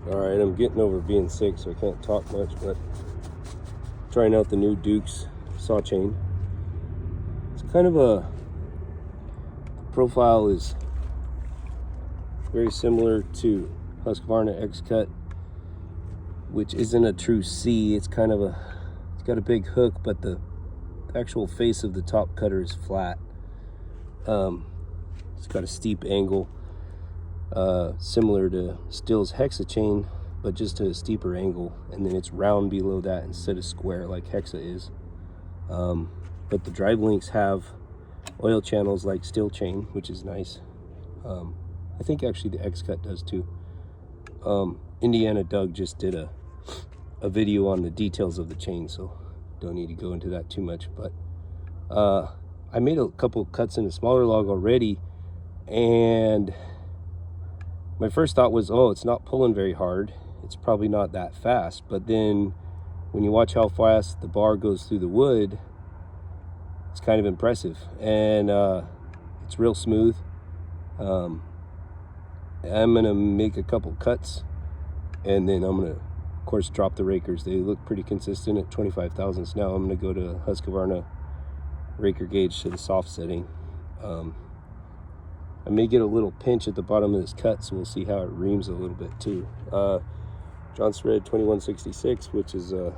Alright, I'm getting over being sick, so I can't talk much, but trying out the new Duke's saw chain. It's kind of the profile is very similar to Husqvarna X-Cut, which isn't a true C. It's kind of it's got a big hook, but the actual face of the top cutter is flat. It's got a steep angle, similar to Still's Hexa chain, but just a steeper angle, and then it's round below that instead of square like Hexa is. But the drive links have oil channels like Still chain, which is nice. I think actually the X-Cut does too. Indiana Doug just did a video on the details of the chain, so don't need to go into that too much. But I made a couple cuts in a smaller log already, and my first thought was, oh, it's not pulling very hard, it's probably not that fast. But then when you watch how fast the bar goes through the wood, it's kind of impressive, and it's real smooth. I'm gonna make a couple cuts, and then I'm gonna, of course, drop the rakers. They look pretty consistent at 25 thousandths now. I'm gonna go to Husqvarna raker gauge to the soft setting. I may get a little pinch at the bottom of this cut, so we'll see how it reams a little bit too. John Thread 2166, which is a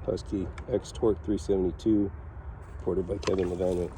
Husky X Torque 372, ported by Kevin Levan.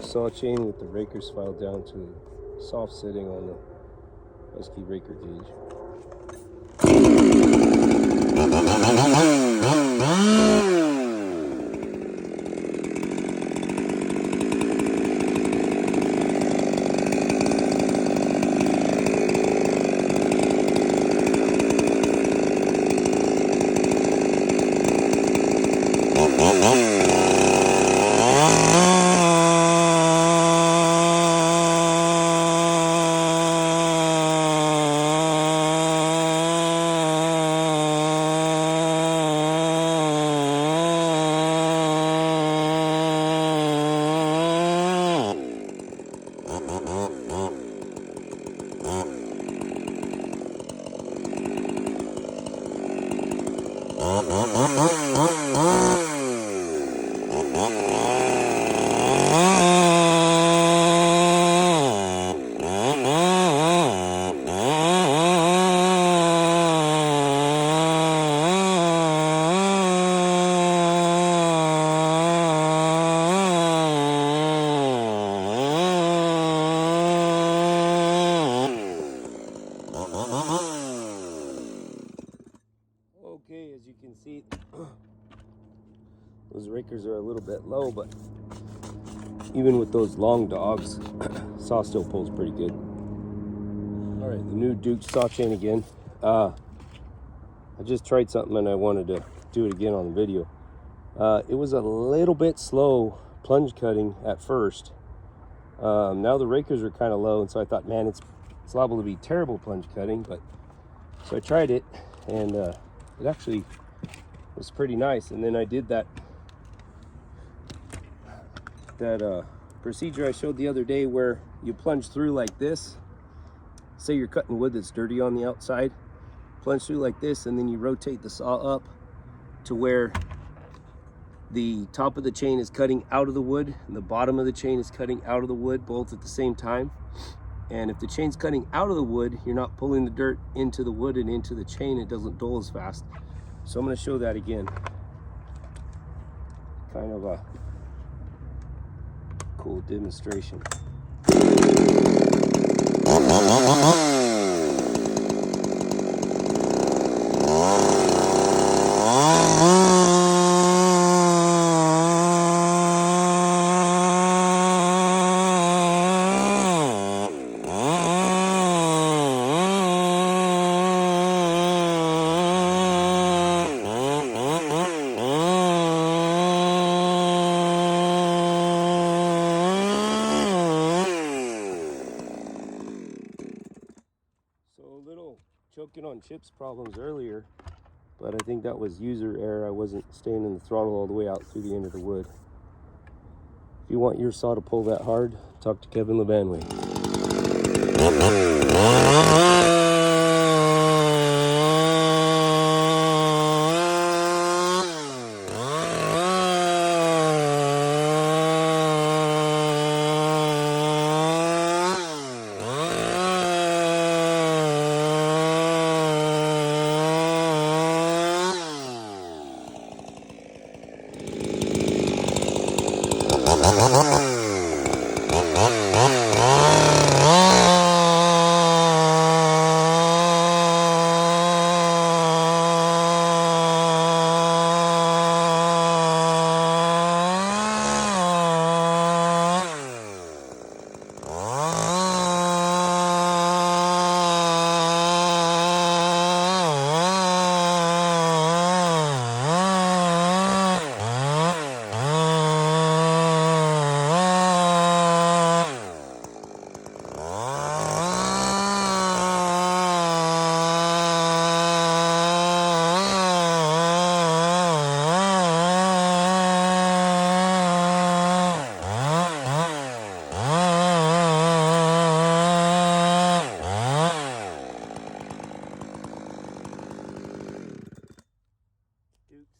Saw chain with the rakers filed down to soft setting on the Husky raker gauge. Okay, as you can see, those rakers are a little bit low, but even with those long dogs, saw still pulls pretty good. All right, the new Duke saw chain again. I just tried something and I wanted to do it again on the video. It was a little bit slow plunge cutting at first. Now the rakers are kind of low, and so I thought, man, it's liable to be terrible plunge cutting. But so I tried it, and it actually was pretty nice. And then I did that procedure I showed the other day where you plunge through like this. Say you're cutting wood that's dirty on the outside, plunge through like this, and then you rotate the saw up to where the top of the chain is cutting out of the wood and the bottom of the chain is cutting out of the wood, both at the same time. And if the chain's cutting out of the wood, you're not pulling the dirt into the wood and into the chain. It doesn't dull as fast. So I'm going to show that again. Kind of a cool demonstration. Choking on chips problems earlier, but I think that was user error. I wasn't staying in the throttle all the way out through the end of the wood. If you want your saw to pull that hard, talk to Kevin Levanway.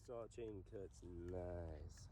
Saw chain cuts nice.